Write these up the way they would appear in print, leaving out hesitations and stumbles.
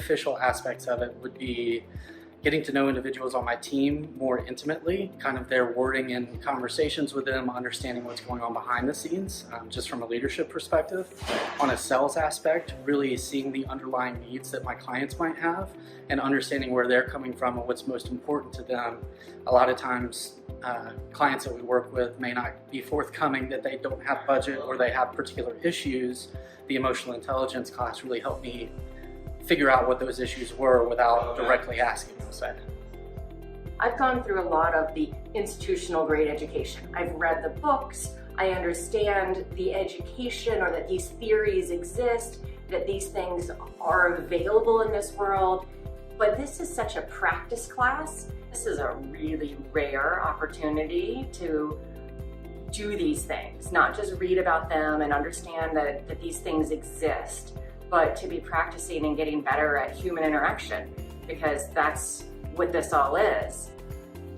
beneficial aspects of it would be getting to know individuals on my team more intimately, kind of their wording and conversations with them, understanding what's going on behind the scenes, just from a leadership perspective. On a sales aspect, really seeing the underlying needs that my clients might have and understanding where they're coming from and what's most important to them. A lot of times, clients that we work with may not be forthcoming that they don't have budget or they have particular issues. The emotional intelligence class really helped me figure out what those issues were without directly asking them. I've gone through a lot of the institutional grade education. I've read the books, I understand the education or that these theories exist, that these things are available in this world, but this is such a practice class. This is a really rare opportunity to do these things, not just read about them and understand that these things exist, but to be practicing and getting better at human interaction, because that's what this all is.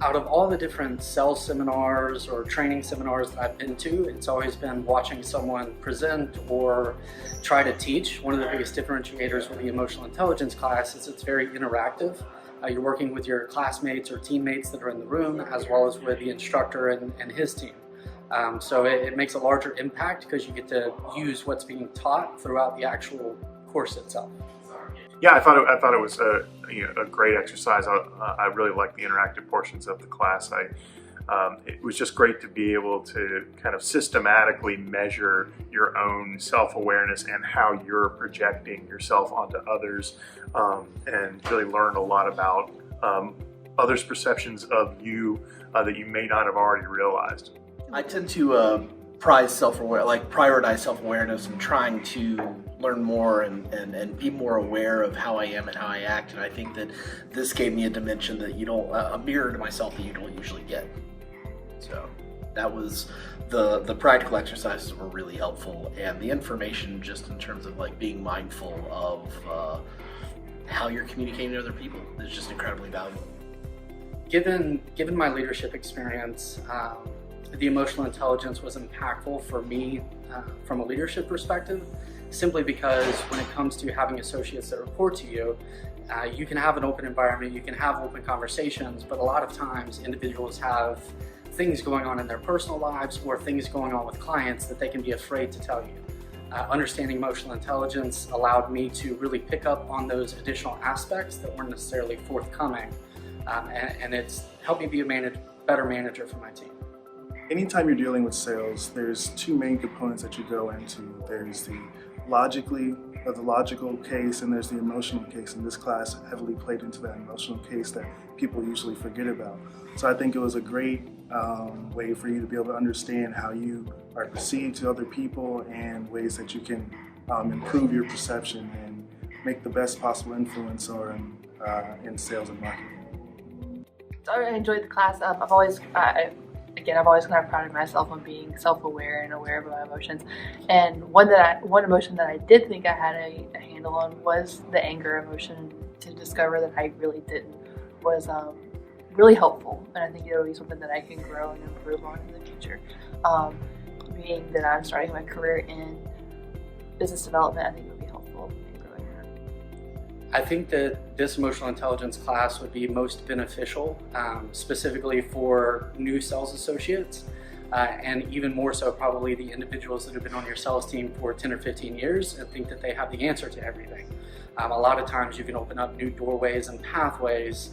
Out of all the different sales seminars or training seminars that I've been to, it's always been watching someone present or try to teach. One of the biggest differentiators with the emotional intelligence class is it's very interactive. You're working with your classmates or teammates that are in the room, as well as with the instructor and his team. So it makes a larger impact because you get to use what's being taught throughout the actual course itself. Yeah, I thought it was a great exercise. I really liked the interactive portions of the class. It was just great to be able to kind of systematically measure your own self-awareness and how you're projecting yourself onto others, and really learn a lot about others' perceptions of you that you may not have already realized. I tend to prioritize self-awareness and trying to learn more and be more aware of how I am and how I act. And I think that this gave me a dimension that a mirror to myself that you don't usually get. So that was the practical exercises were really helpful, and the information just in terms of like being mindful of how you're communicating to other people is just incredibly valuable. Given my leadership experience, the emotional intelligence was impactful for me from a leadership perspective, simply because when it comes to having associates that report to you, you can have an open environment, you can have open conversations, but a lot of times individuals have things going on in their personal lives or things going on with clients that they can be afraid to tell you. Understanding emotional intelligence allowed me to really pick up on those additional aspects that weren't necessarily forthcoming, and it's helped me be a better manager for my team. Anytime you're dealing with sales, there's two main components that you go into. There's the logical case, and there's the emotional case. And this class heavily played into that emotional case that people usually forget about. So I think it was a great way for you to be able to understand how you are perceived to other people and ways that you can improve your perception and make the best possible influence in sales and marketing. I enjoyed the class. I've always kind of prided myself on being self-aware and aware of my emotions. And one emotion that I did think I had a handle on was the anger emotion. To discover that I really didn't was really helpful, and I think it'll be something that I can grow and improve on in the future. Being that I'm starting my career in business development, I think it would be helpful in growing that. I think that this emotional intelligence class would be most beneficial, specifically for new sales associates, and even more so probably the individuals that have been on your sales team for 10 or 15 years and think that they have the answer to everything. A lot of times you can open up new doorways and pathways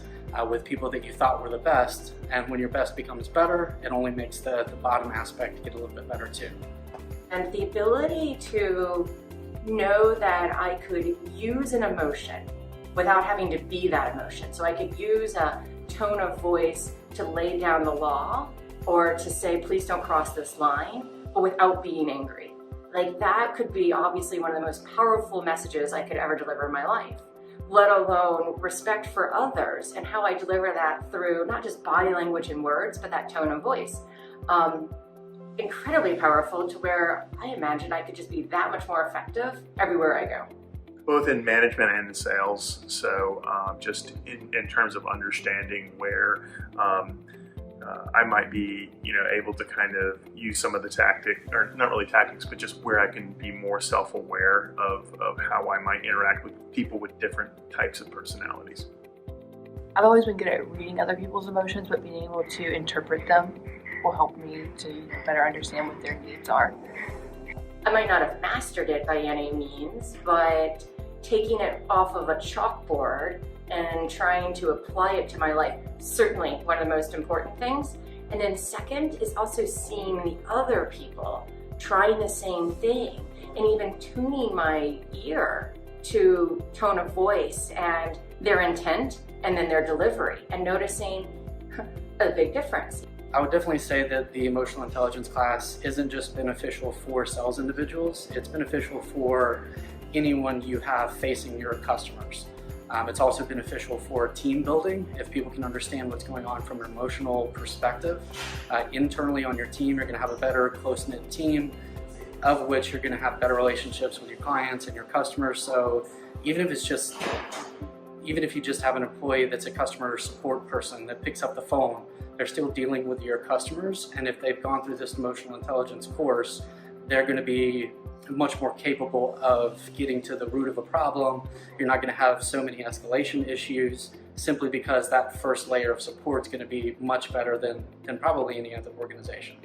with people that you thought were the best, and when your best becomes better, it only makes the bottom aspect get a little bit better too. And the ability to know that I could use an emotion without having to be that emotion. So I could use a tone of voice to lay down the law or to say, please don't cross this line, but without being angry. Like that could be obviously one of the most powerful messages I could ever deliver in my life, let alone respect for others and how I deliver that through not just body language and words, but that tone of voice. Incredibly powerful to where I imagine I could just be that much more effective everywhere I go. Both in management and in sales. So just in terms of understanding where I might be, able to kind of use some of the or not really tactics, but just where I can be more self-aware of how I might interact with people with different types of personalities. I've always been good at reading other people's emotions, but being able to interpret them will help me to better understand what their needs are. I might not have mastered it by any means, but taking it off of a chalkboard and trying to apply it to my life, certainly one of the most important things. And then second is also seeing the other people trying the same thing and even tuning my ear to tone of voice and their intent and then their delivery and noticing a big difference. I would definitely say that the emotional intelligence class isn't just beneficial for sales individuals, it's beneficial for anyone you have facing your customers. It's also beneficial for team building. If people can understand what's going on from an emotional perspective, internally on your team, you're going to have a better close-knit team, of which you're going to have better relationships with your clients and your customers. So even if you just have an employee that's a customer support person that picks up the phone, they're still dealing with your customers. And if they've gone through this emotional intelligence course, they're going to be much more capable of getting to the root of a problem. You're not going to have so many escalation issues simply because that first layer of support is going to be much better than probably any other organization.